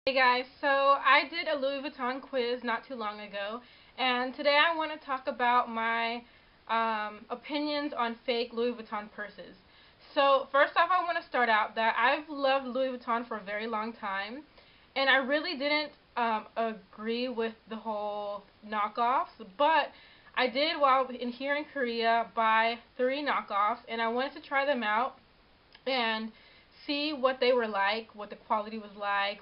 Hey guys, so I did a Louis Vuitton quiz not too long ago, and today I want to talk about my opinions on fake Louis Vuitton purses. So first off, I want to start out that I've loved Louis Vuitton for a very long time, and I really didn't agree with the whole knockoffs, but I did while here in Korea buy 3 knockoffs, and I wanted to try them out and see what they were like, what the quality was like,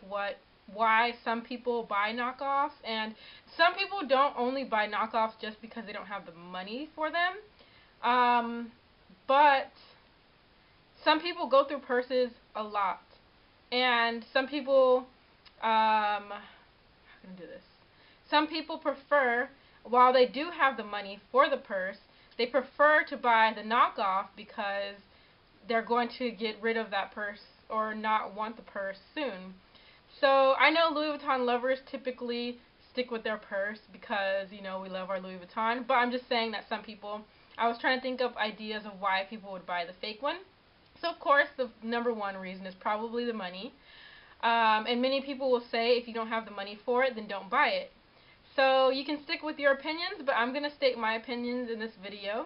why some people buy knockoffs, and some people don't only buy knockoffs just because they don't have the money for them. But some people go through purses a lot, and some people, how can I do this? Some people prefer, while they do have the money for the purse, they prefer to buy the knockoff because they're going to get rid of that purse or not want the purse soon. So I know Louis Vuitton lovers typically stick with their purse because, you know, we love our Louis Vuitton, but I'm just saying that some people, I was trying to think of ideas of why people would buy the fake one. So of course the number one reason is probably the money. And many people will say if you don't have the money for it, then don't buy it. So you can stick with your opinions, but I'm going to state my opinions in this video.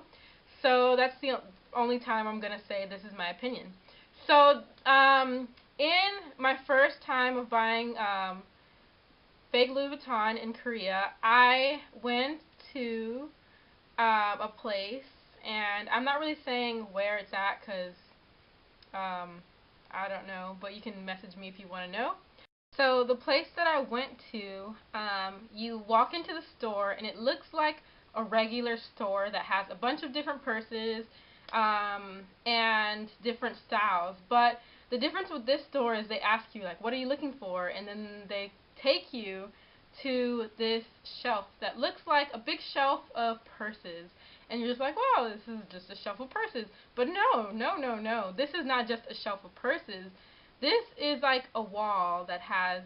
So that's the only time I'm going to say this is my opinion. So in my first time of buying fake Louis Vuitton in Korea, I went to a place, and I'm not really saying where it's at because I don't know, but you can message me if you want to know. So the place that I went to, you walk into the store and it looks like a regular store that has a bunch of different purses and different styles. But the difference with this store is they ask you, like, what are you looking for? And then they take you to this shelf that looks like a big shelf of purses. And you're just like, wow, this is just a shelf of purses. But no, no, no, no. This is not just a shelf of purses. This is like a wall that has,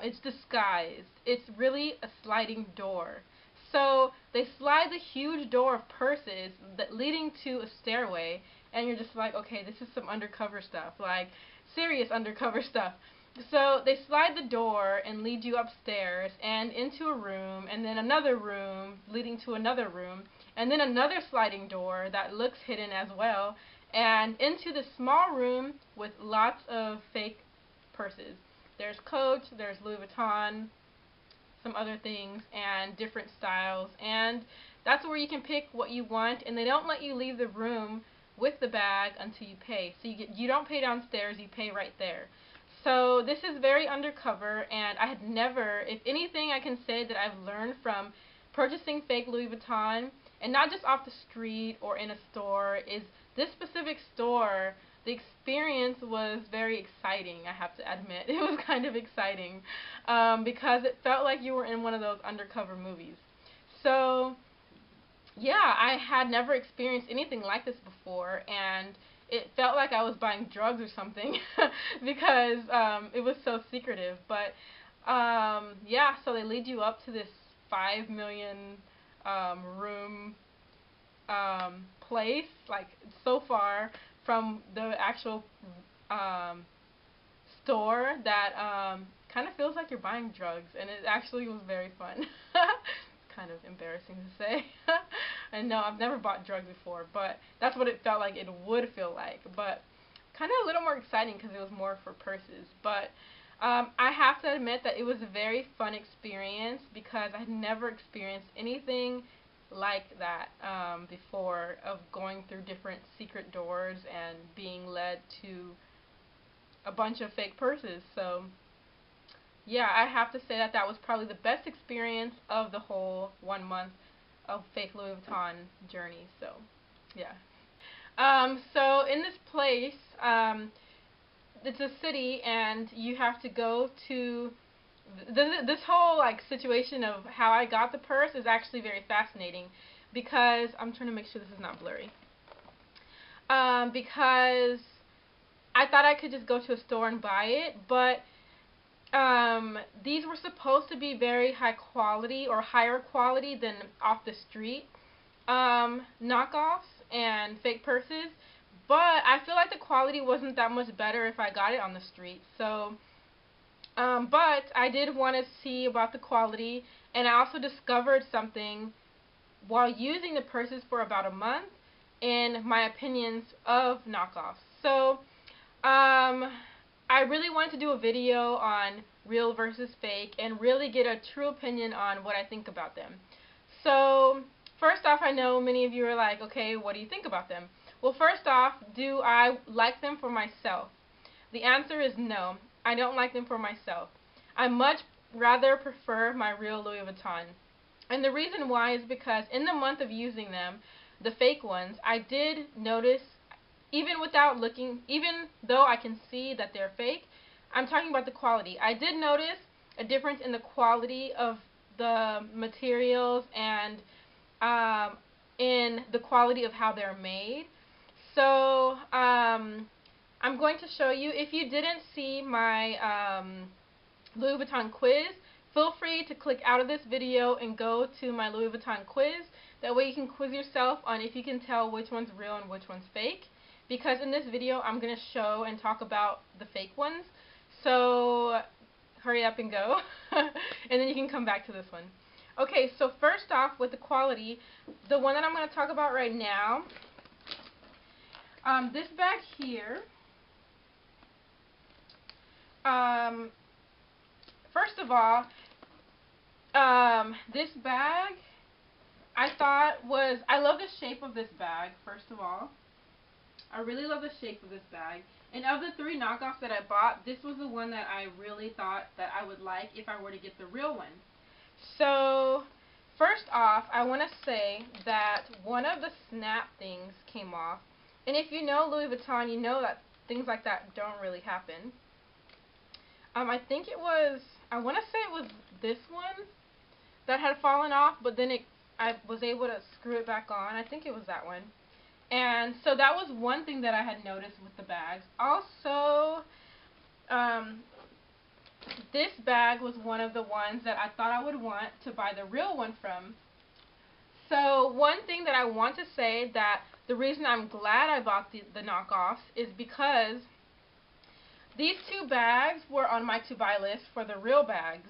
it's disguised. It's really a sliding door. So they slide the huge door of purses that leading to a stairway, and you're just like, okay, this is some undercover stuff, like serious undercover stuff. So they slide the door and lead you upstairs and into a room, and then another room leading to another room, and then another sliding door that looks hidden as well, and into the small room with lots of fake purses. There's Coach, there's Louis Vuitton, some other things, and different styles, and that's where you can pick what you want, and they don't let you leave the room with the bag until you pay. So you don't pay downstairs, you pay right there. So this is very undercover, and I had never, if anything I can say that I've learned from purchasing fake Louis Vuitton, and not just off the street or in a store, is this specific store, the experience was very exciting, I have to admit. It was kind of exciting because it felt like you were in one of those undercover movies. So yeah, I had never experienced anything like this before, and it felt like I was buying drugs or something because it was so secretive. But yeah, so they lead you up to this 5 million room place, like so far from the actual store that kind of feels like you're buying drugs, and it actually was very fun. Kind of embarrassing to say. And no, I've never bought drugs before, but that's what it felt like it would feel like. But kind of a little more exciting because it was more for purses. But I have to admit that it was a very fun experience because I had never experienced anything like that before, of going through different secret doors and being led to a bunch of fake purses. So yeah, I have to say that that was probably the best experience of the whole 1 month of fake Louis Vuitton journey. So yeah. So in this place, it's a city, and you have to go to this whole like situation of how I got the purse is actually very fascinating because I'm trying to make sure this is not blurry. Because I thought I could just go to a store and buy it, but these were supposed to be very high quality or higher quality than off the street knockoffs and fake purses, but I feel like the quality wasn't that much better if I got it on the street. So, but I did want to see about the quality, and I also discovered something while using the purses for about a month in my opinions of knockoffs. So, I really wanted to do a video on real versus fake and really get a true opinion on what I think about them. So, first off, I know many of you are like, okay, what do you think about them? Well, first off, do I like them for myself? The answer is no. I don't like them for myself. I much rather prefer my real Louis Vuitton. And the reason why is because in the month of using them, the fake ones, I did notice, even without looking, even though I can see that they're fake, I'm talking about the quality. I did notice a difference in the quality of the materials and in the quality of how they're made. So, I'm going to show you. If you didn't see my Louis Vuitton quiz, feel free to click out of this video and go to my Louis Vuitton quiz. That way you can quiz yourself on if you can tell which one's real and which one's fake. Because in this video, I'm going to show and talk about the fake ones. So, hurry up and go. And then you can come back to this one. Okay, so first off, with the quality, the one that I'm going to talk about right now, this bag here, first of all, this bag, I love the shape of this bag, first of all. I really love the shape of this bag. And of the 3 knockoffs that I bought, this was the one that I really thought that I would like if I were to get the real one. So, first off, I want to say that one of the snap things came off. And if you know Louis Vuitton, you know that things like that don't really happen. I think it was, I want to say it was this one that had fallen off, but then I was able to screw it back on. I think it was that one. And so that was one thing that I had noticed with the bags. Also, this bag was one of the ones that I thought I would want to buy the real one from. So one thing that I want to say, that the reason I'm glad I bought the knockoffs is because these 2 bags were on my to-buy list for the real bags.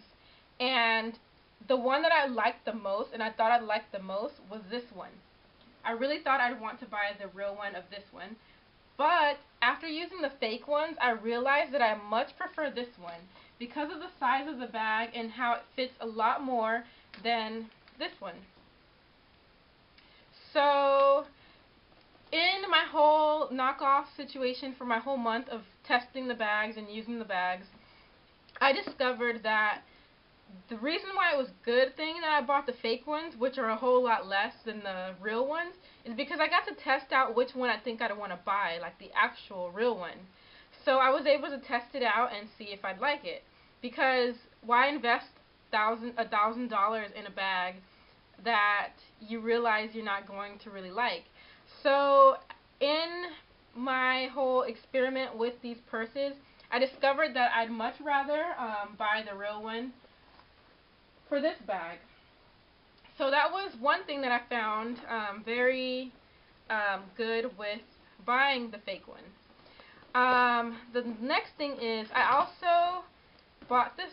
And the one that I liked the most, and I thought I'd like the most, was this one. I really thought I'd want to buy the real one of this one. But after using the fake ones, I realized that I much prefer this one because of the size of the bag and how it fits a lot more than this one. So, in my whole knockoff situation for my whole month of testing the bags and using the bags, I discovered that the reason why it was a good thing that I bought the fake ones, which are a whole lot less than the real ones, is because I got to test out which one I think I'd want to buy, like the actual real one. So I was able to test it out and see if I'd like it. Because why invest $1,000 in a bag that you realize you're not going to really like? So in my whole experiment with these purses, I discovered that I'd much rather buy the real one for this bag. So that was one thing that I found very good with buying the fake one. The next thing is I also bought this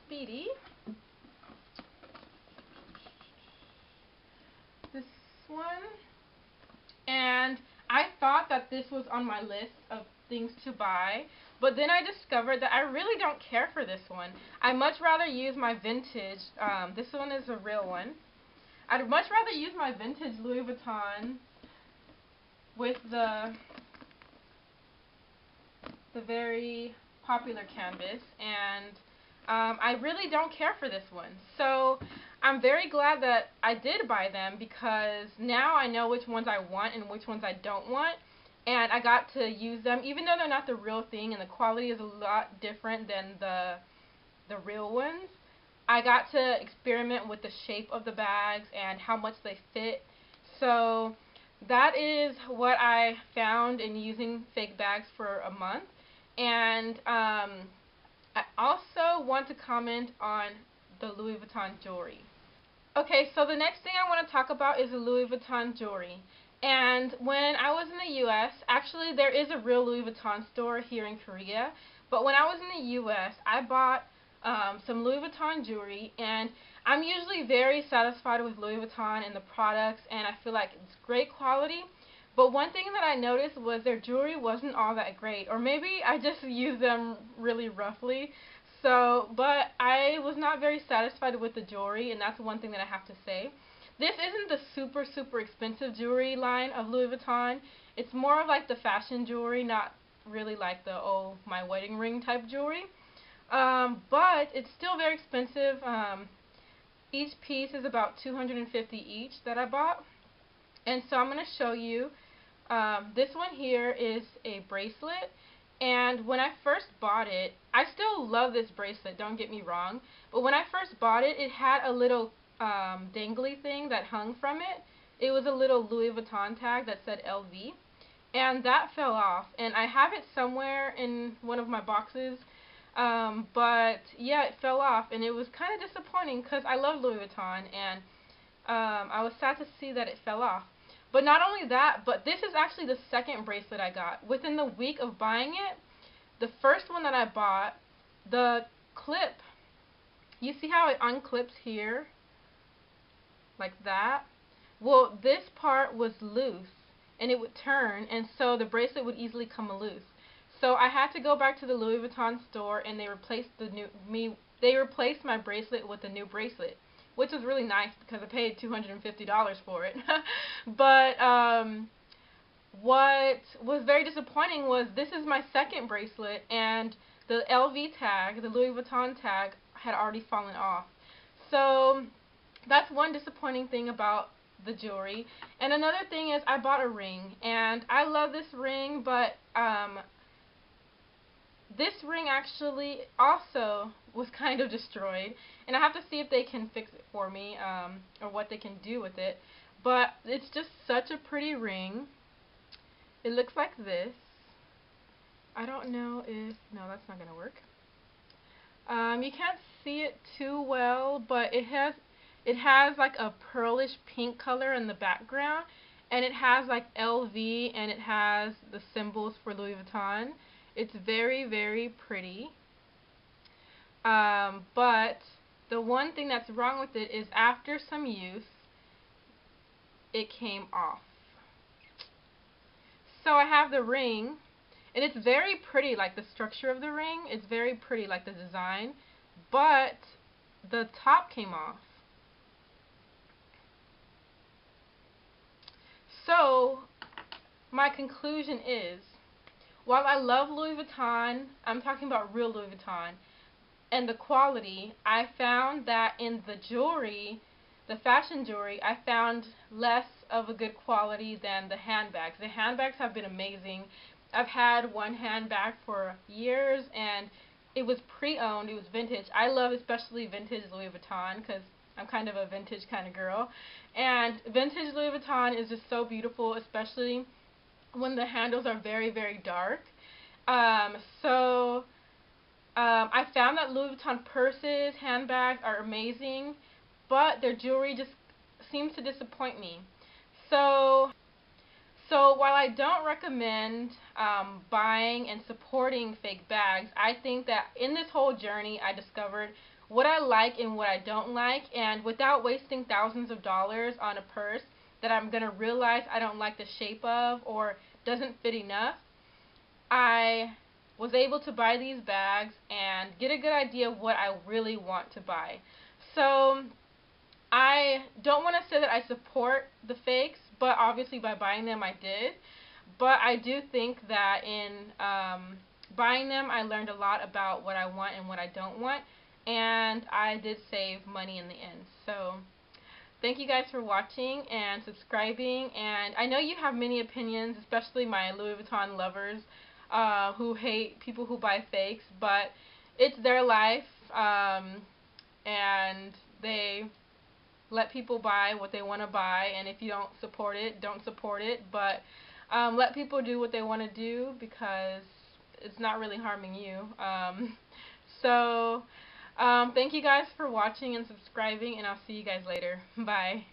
Speedy. This one. And I thought that this was on my list of things to buy, but then I discovered that I really don't care for this one. I much rather use my vintage, this one is a real one. I'd much rather use my vintage Louis Vuitton with the very popular canvas, and I really don't care for this one. So I'm very glad that I did buy them, because now I know which ones I want and which ones I don't want, and I got to use them even though they're not the real thing and the quality is a lot different than the real ones. I got to experiment with the shape of the bags and how much they fit. So that is what I found in using fake bags for a month. And I also want to comment on the Louis Vuitton jewelry. Okay, so the next thing I want to talk about is the Louis Vuitton jewelry. And when I was in the U.S., actually there is a real Louis Vuitton store here in Korea, but when I was in the U.S., I bought some Louis Vuitton jewelry, and I'm usually very satisfied with Louis Vuitton and the products, and I feel like it's great quality. But one thing that I noticed was their jewelry wasn't all that great, or maybe I just used them really roughly. So, but I was not very satisfied with the jewelry, and that's one thing that I have to say. This isn't the super expensive jewelry line of Louis Vuitton. It's more of like the fashion jewelry, not really like the oh my wedding ring type jewelry. But it's still very expensive. Each piece is about 250 each that I bought. And so I'm going to show you. This one here is a bracelet. And when I first bought it, I still love this bracelet, don't get me wrong. But when I first bought it, it had a little dangly thing that hung from it. It was a little Louis Vuitton tag that said LV. And that fell off. And I have it somewhere in one of my boxes. But yeah, it fell off. And it was kind of disappointing because I love Louis Vuitton. And I was sad to see that it fell off. But not only that, but this is actually the second bracelet I got. Within the week of buying it, the first one that I bought, the clip, you see how it unclips here? Like that? Well, this part was loose, and it would turn, and so the bracelet would easily come loose. So I had to go back to the Louis Vuitton store, and they replaced they replaced my bracelet with a new bracelet, which was really nice because I paid $250 for it. But what was very disappointing was this is my second bracelet, and the LV tag, the Louis Vuitton tag, had already fallen off. So that's one disappointing thing about the jewelry. And another thing is I bought a ring, and I love this ring, but this ring actually also was kind of destroyed, and I have to see if they can fix it for me, or what they can do with it. But it's just such a pretty ring. It looks like this. I don't know if, no, that's not going to work. You can't see it too well, but it has like a pearlish pink color in the background, and it has like LV, and it has the symbols for Louis Vuitton. It's very pretty. But the one thing that's wrong with it is after some use, it came off. So I have the ring, and it's very pretty, like the structure of the ring. It's very pretty, like the design. But the top came off. So my conclusion is, while I love Louis Vuitton, I'm talking about real Louis Vuitton, and the quality, I found that in the jewelry, the fashion jewelry, I found less of a good quality than the handbags. The handbags have been amazing. I've had one handbag for years, and it was pre-owned, it was vintage. I love especially vintage Louis Vuitton because I'm kind of a vintage kind of girl. And vintage Louis Vuitton is just so beautiful, especially when the handles are very dark. I found that Louis Vuitton purses, handbags are amazing, but their jewelry just seems to disappoint me. So while I don't recommend buying and supporting fake bags, I think that in this whole journey I discovered what I like and what I don't like, and without wasting thousands of dollars on a purse that I'm going to realize I don't like the shape of or doesn't fit enough, I was able to buy these bags and get a good idea of what I really want to buy. So I don't want to say that I support the fakes, but obviously by buying them I did. But I do think that in buying them I learned a lot about what I want and what I don't want, and I did save money in the end. So thank you guys for watching and subscribing, and I know you have many opinions, especially my Louis Vuitton lovers who hate people who buy fakes, but it's their life, and they let people buy what they want to buy, and if you don't support it, don't support it, but let people do what they want to do because it's not really harming you. Thank you guys for watching and subscribing, and I'll see you guys later. Bye.